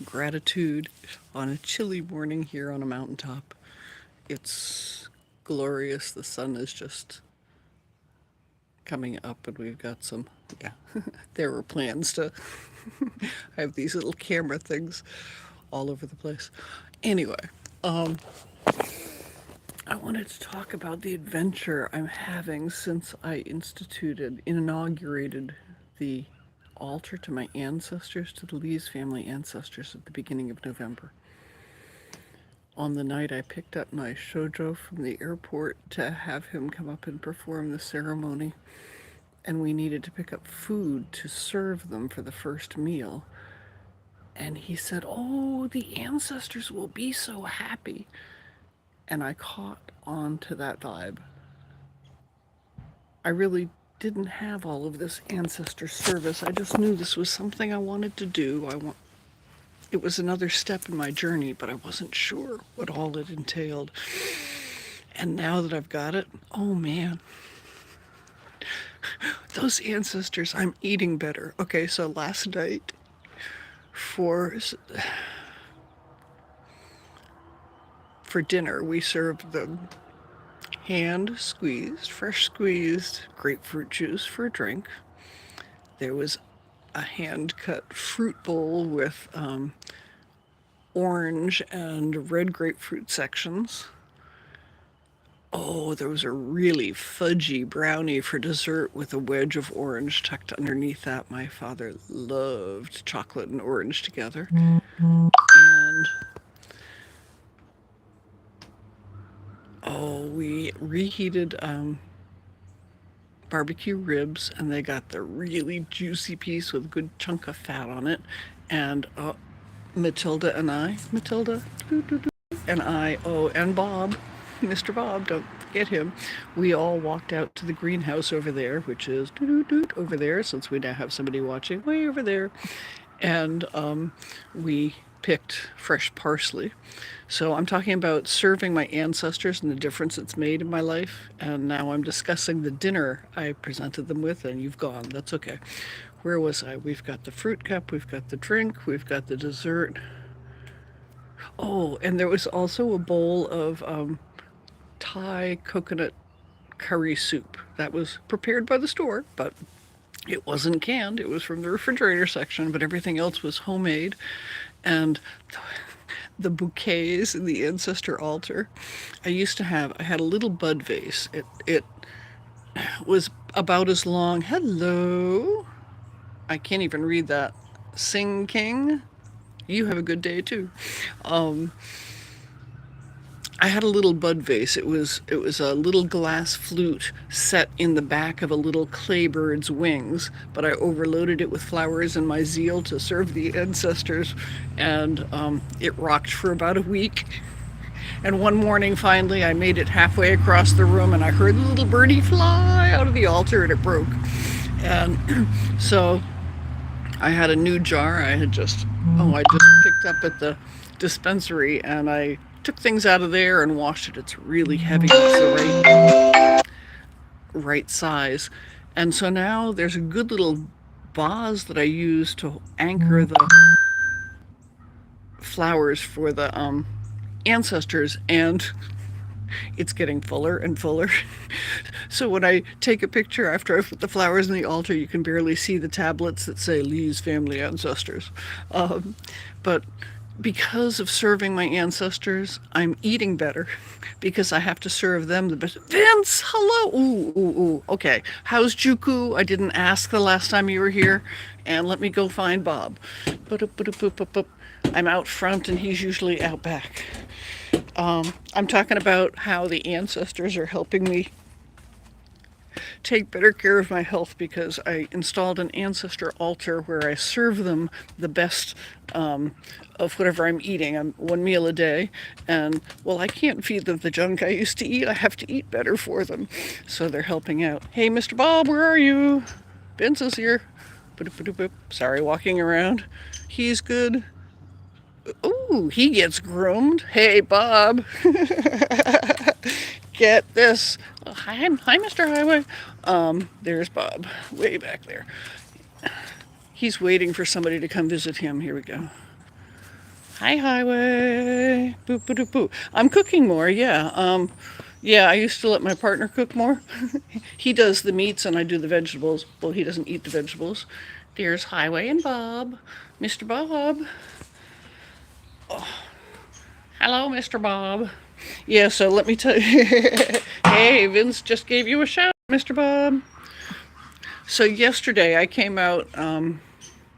gratitude on a chilly morning here on a mountaintop. It's glorious. The sun is just coming up, and we've got some, yeah, there were plans to have these little camera things all over the place. Anyway, um, I wanted to talk about the adventure I'm having since I inaugurated the altar to my ancestors, to the Lees family ancestors at the beginning of November. On the night I picked up my shoujo from the airport to have him come up and perform the ceremony, and we needed to pick up food to serve them for the first meal. And he said, "Oh, the ancestors will be so happy." And I caught on to that vibe. I really didn't have all of this ancestor service. I just knew this was something I wanted to do. It was another step in my journey, but I wasn't sure what all it entailed. And now that I've got it, oh man, those ancestors, I'm eating better. Okay, so last night for dinner, we served them hand squeezed, fresh squeezed grapefruit juice for a drink. There was a hand cut fruit bowl with orange and red grapefruit sections. Oh, there was a really fudgy brownie for dessert with a wedge of orange tucked underneath that. My father loved chocolate and orange together. And we reheated barbecue ribs, and they got the really juicy piece with a good chunk of fat on it. And Matilda and Bob, Mr. Bob, don't forget him. We all walked out to the greenhouse over there, which is over there, since we now have somebody watching way over there. And we picked fresh parsley. So I'm talking about serving my ancestors and the difference it's made in my life. And now I'm discussing the dinner I presented them with, and you've gone. That's okay. Where was I? We've got the fruit cup, we've got the drink, we've got the dessert. Oh, and there was also a bowl of Thai coconut curry soup that was prepared by the store, but it wasn't canned. It was from the refrigerator section, but everything else was homemade. And the bouquets in the ancestor altar, I had a little bud vase. It was about as long. Hello. I can't even read that. Sing King. You have a good day too. I had a little bud vase. It was a little glass flute set in the back of a little clay bird's wings, but I overloaded it with flowers in my zeal to serve the ancestors, and it rocked for about a week. And one morning, finally, I made it halfway across the room, and I heard the little birdie fly out of the altar, and it broke. And so I had a new jar. I just picked up at the dispensary, and I took things out of there and washed it. It's really heavy. It's the right size. And so now there's a good little vase that I use to anchor the flowers for the ancestors, and it's getting fuller and fuller. So when I take a picture after I put the flowers in the altar, you can barely see the tablets that say Lee's family ancestors. But because of serving my ancestors, I'm eating better because I have to serve them the best. Vince, hello. Ooh. Okay. How's Juku? I didn't ask the last time you were here. And let me go find Bob. I'm out front and he's usually out back. I'm talking about how the ancestors are helping me take better care of my health because I installed an ancestor altar where I serve them the best of whatever I'm eating. I'm one meal a day, and well, I can't feed them the junk I used to eat. I have to eat better for them, so they're helping out. Hey, Mr. Bob, where are you? Vince is here. Sorry, walking around. He's good. Ooh, he gets groomed. Hey, Bob. Get this. Hi, Mr. Highway. There's Bob, way back there. He's waiting for somebody to come visit him. Here we go. Hi, highway. Boop, boop, boop, boop. I'm cooking more, yeah. Yeah, I used to let my partner cook more. He does the meats and I do the vegetables. Well, he doesn't eat the vegetables. There's Highway and Bob. Mr. Bob. Hello, Mr. Bob. Yeah, so let me tell you. Hey, Vince just gave you a shout, Mr. Bob. So yesterday I came out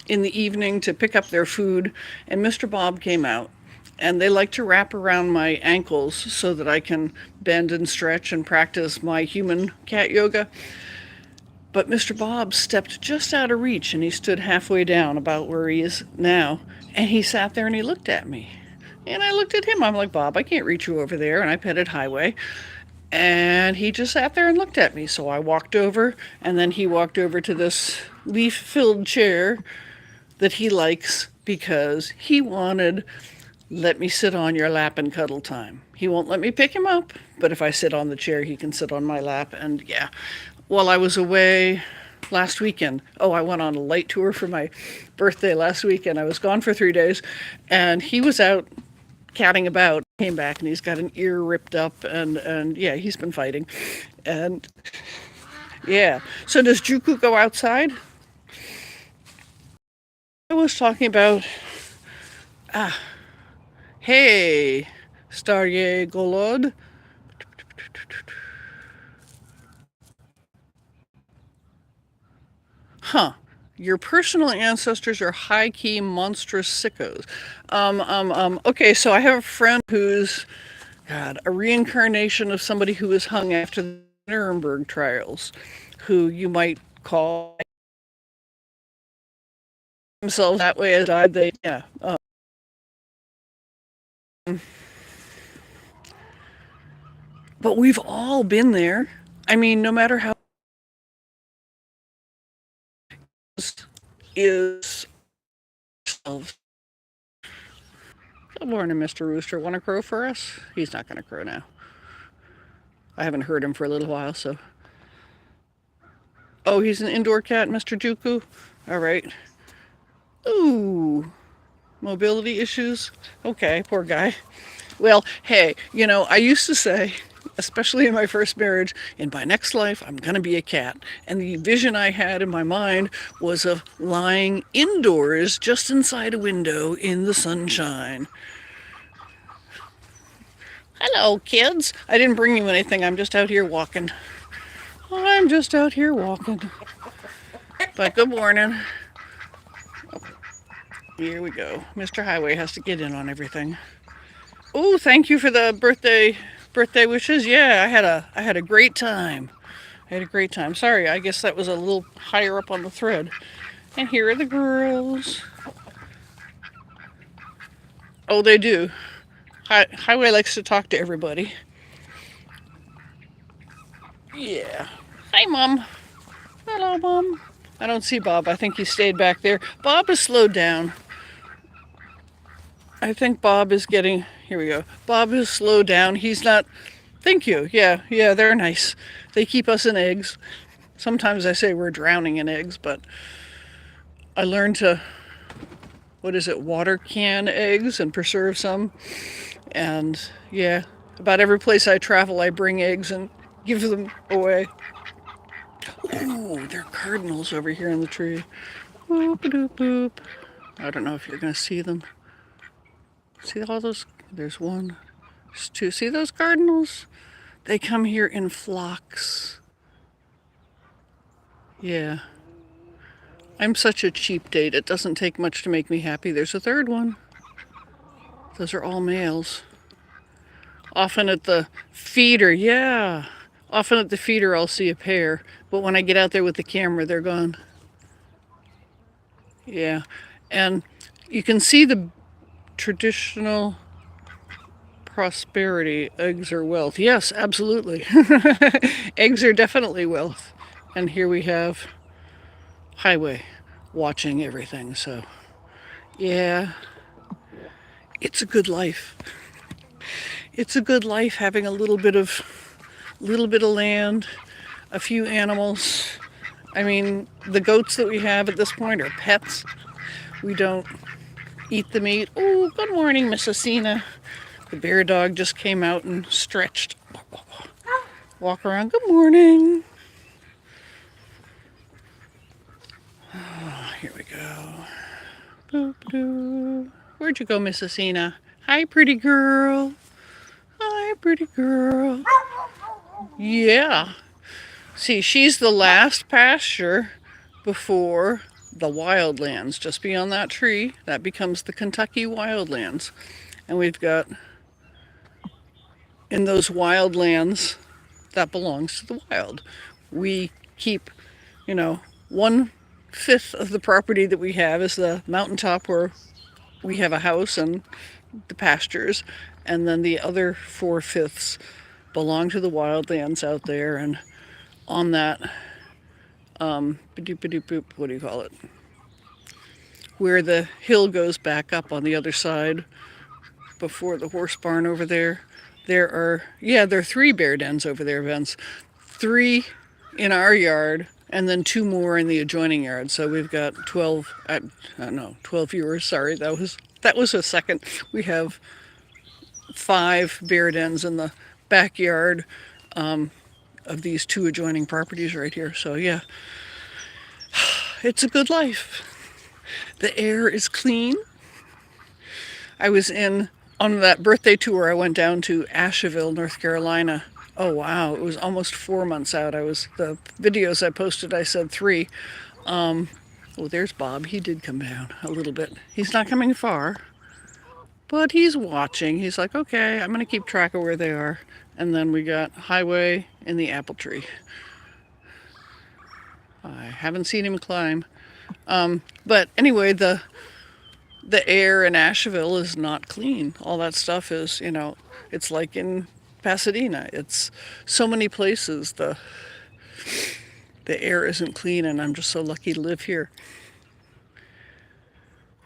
in the evening to pick up their food, and Mr. Bob came out. And they like to wrap around my ankles so that I can bend and stretch and practice my human cat yoga. But Mr. Bob stepped just out of reach and he stood halfway down, about where he is now. And he sat there and he looked at me. And I looked at him. I'm like, Bob, I can't reach you over there. And I petted Highway. And he just sat there and looked at me. So I walked over, and then he walked over to this leaf filled chair that he likes because he wanted let me sit on your lap and cuddle time. He won't let me pick him up, but if I sit on the chair, he can sit on my lap. And yeah, while I was away last weekend, oh, I went on a light tour for my birthday last weekend. I was gone for 3 days, and he was out catting about. Came back and he's got an ear ripped up, and yeah, he's been fighting. And yeah, so does Juku go outside? I was talking about, ah, hey, Starye Golod. Huh. Your personal ancestors are high key monstrous sickos. Okay, so I have a friend who's, God, a reincarnation of somebody who was hung after the Nuremberg trials, who you might call themselves that way as died. They, yeah. But we've all been there. I mean, no matter how is. Good morning, Mr. Rooster. Want to crow for us? He's not going to crow now. I haven't heard him for a little while, so. Oh, he's an indoor cat, Mr. Juku? All right. Ooh, mobility issues? Okay, poor guy. Well, hey, I used to say, especially in my first marriage, in my next life, I'm going to be a cat. And the vision I had in my mind was of lying indoors just inside a window in the sunshine. Hello, kids. I didn't bring you anything. I'm just out here walking. I'm just out here walking. But good morning. Here we go. Mr. Highway has to get in on everything. Oh, thank you for the birthday wishes. Yeah, I had a great time. I had a great time. Sorry, I guess that was a little higher up on the thread. And here are the girls. Oh, they do. Highway likes to talk to everybody. Yeah. Hi, Mom. Hello, Mom. I don't see Bob. I think he stayed back there. Bob has slowed down. I think Bob is getting. Here we go. Bob has slowed down. He's not. Thank you. Yeah, they're nice. They keep us in eggs. Sometimes I say we're drowning in eggs, but I learned to, what is it, water can eggs and preserve some. And yeah, about every place I travel, I bring eggs and give them away. Ooh, there are cardinals over here in the tree. Boop, boop, boop. I don't know if you're going to see them. See all those? There's one. There's two. See those cardinals? They come here in flocks. Yeah. I'm such a cheap date. It doesn't take much to make me happy. There's a third one. Those are all males. Often at the feeder, yeah. Often at the feeder, I'll see a pair. But when I get out there with the camera, they're gone. Yeah. And you can see the traditional prosperity. Eggs are wealth. Yes, absolutely. Eggs are definitely wealth. And here we have Highway watching everything. So, yeah, it's a good life. It's a good life having a little bit of land, a few animals. I mean, the goats that we have at this point are pets. We don't eat the meat. Oh, good morning, Mrs. Cena. The bear dog just came out and stretched. Walk around. Good morning. Oh, here we go. Boop-doo. Where'd you go, Mrs. Cena? Hi, pretty girl. Hi, pretty girl. Yeah. See, she's the last pasture before the wildlands. Just beyond that tree, that becomes the Kentucky wildlands. And we've got, in those wildlands, that belongs to the wild. We keep, you know, 1/5 of the property that we have is the mountaintop where we have a house and the pastures, and then the other 4/5 belong to the wildlands out there. And on that, what do you call it? Where the hill goes back up on the other side before the horse barn over there. There are 3 bear dens over there, Vince. 3 in our yard, and then 2 more in the adjoining yard. So we've got 12. I don't know, 12 viewers. Sorry, that was a second. We have 5 bear dens in the backyard of these 2 adjoining properties right here. So yeah, it's a good life. The air is clean. I was on that birthday tour. I went down to Asheville, North Carolina. Oh wow, it was almost 4 months out. The videos I posted, I said 3. Oh, there's Bob. He did come down a little bit. He's not coming far, but he's watching. He's like, okay, I'm going to keep track of where they are. And then we got Highway and the apple tree. I haven't seen him climb. But anyway, the air in Asheville is not clean. All that stuff is, it's like in Pasadena. It's so many places the air isn't clean, and I'm just so lucky to live here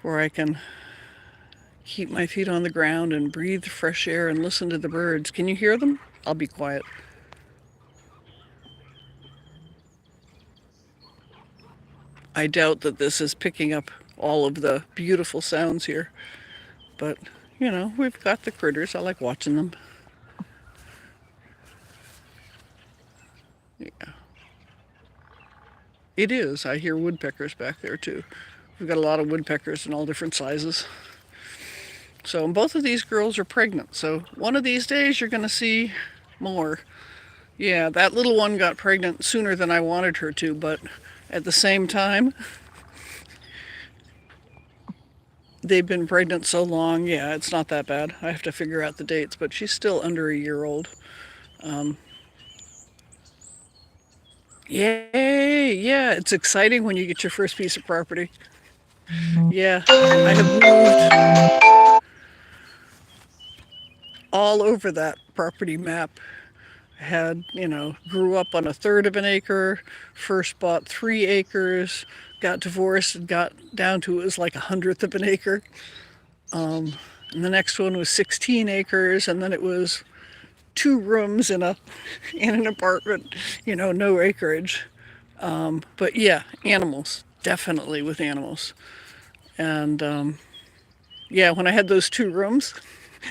where I can keep my feet on the ground and breathe fresh air and listen to the birds. Can you hear them? I'll be quiet. I doubt that this is picking up all of the beautiful sounds here, but we've got the critters. I like watching them. Yeah. It is. I hear woodpeckers back there too. We've got a lot of woodpeckers in all different sizes. So, and both of these girls are pregnant. So one of these days you're going to see more. Yeah, that little one got pregnant sooner than I wanted her to, but at the same time, they've been pregnant so long. Yeah, it's not that bad. I have to figure out the dates, but she's still under a year old. Yay! Yeah, it's exciting when you get your first piece of property. Yeah, I have moved all over that property map. Had, grew up on 1/3 of an acre, first bought 3 acres, got divorced and got down to it was like 1/100th of an acre. And the next one was 16 acres, and then it was 2 rooms in an apartment, no acreage. But yeah, animals, definitely with animals. And yeah, when I had those 2 rooms,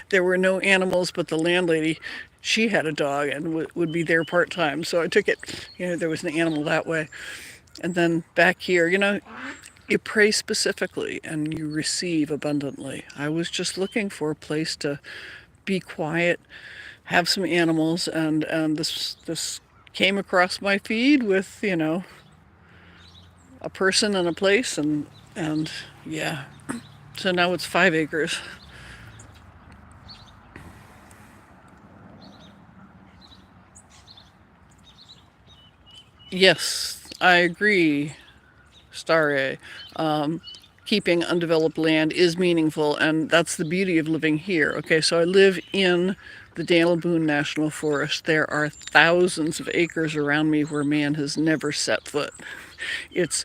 there were no animals, but the landlady, she had a dog and would be there part time. So I took it, there was an animal that way. And then back here, you pray specifically and you receive abundantly. I was just looking for a place to be quiet, have some animals, and this came across my feed with, a person and a place, and yeah. So now it's 5 acres. Yes, I agree, Starry. Keeping undeveloped land is meaningful, and that's the beauty of living here. Okay, so I live in the Daniel Boone National Forest. There are thousands of acres around me where man has never set foot. It's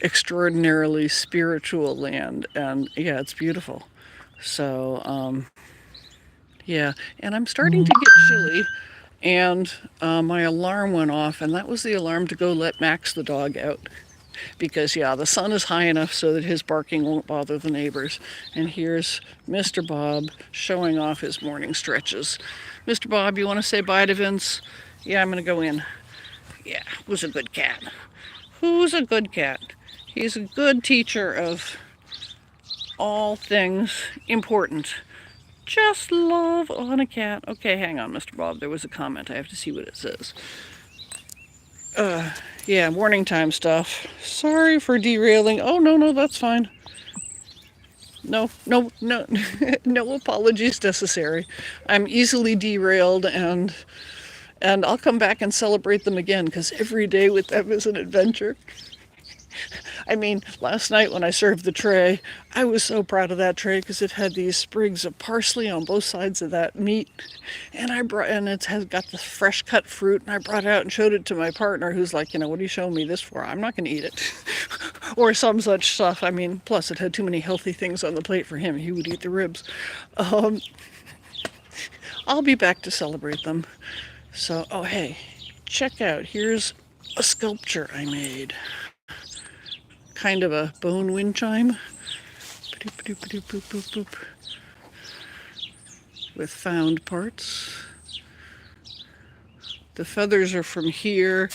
extraordinarily spiritual land, and yeah, it's beautiful. So yeah, and I'm starting to get chilly, and my alarm went off, and that was the alarm to go let Max the dog out. because, yeah, the sun is high enough so that his barking won't bother the neighbors. And here's Mr. Bob showing off his morning stretches. Mr. Bob, you want to say bye to Vince? Yeah, I'm going to go in. Yeah, who's a good cat? Who's a good cat? He's a good teacher of all things important. Just love on a cat. Okay, hang on, Mr. Bob. There was a comment. I have to see what it says. Yeah, morning time stuff. Sorry for derailing. Oh, no, no, that's fine. No, no, no, no apologies necessary. I'm easily derailed, and I'll come back and celebrate them again, because every day with them is an adventure. I mean, last night when I served the tray, I was so proud of that tray because it had these sprigs of parsley on both sides of that meat, and it has got the fresh cut fruit, and I brought it out and showed it to my partner, who's like, what are you showing me this for? I'm not going to eat it, or some such stuff. I mean, plus it had too many healthy things on the plate for him. He would eat the ribs. I'll be back to celebrate them. So, oh hey, check out. Here's a sculpture I made. Kind of a bone wind chime. With found parts. The feathers are from here.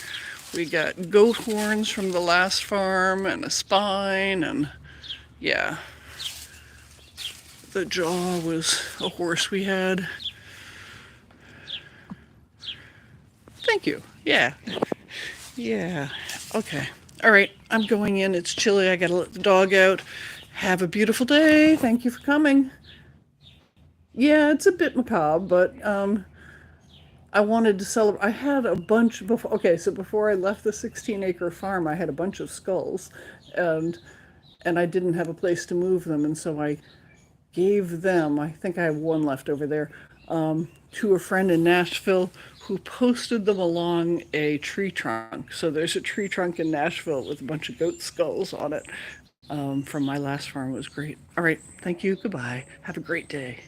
We got goat horns from the last farm and a spine, and yeah. The jaw was a horse we had. Thank you. Yeah. Yeah. Okay. All right. I'm going in. It's chilly. I got to let the dog out. Have a beautiful day. Thank you for coming. Yeah, it's a bit macabre, but I wanted to celebrate. I had a bunch before. Okay, so before I left the 16-acre farm, I had a bunch of skulls, and I didn't have a place to move them, and so I gave them. I think I have one left over there. To a friend in Nashville who posted them along a tree trunk. So there's a tree trunk in Nashville with a bunch of goat skulls on it from my last farm. It was great. All right. Thank you. Goodbye. Have a great day.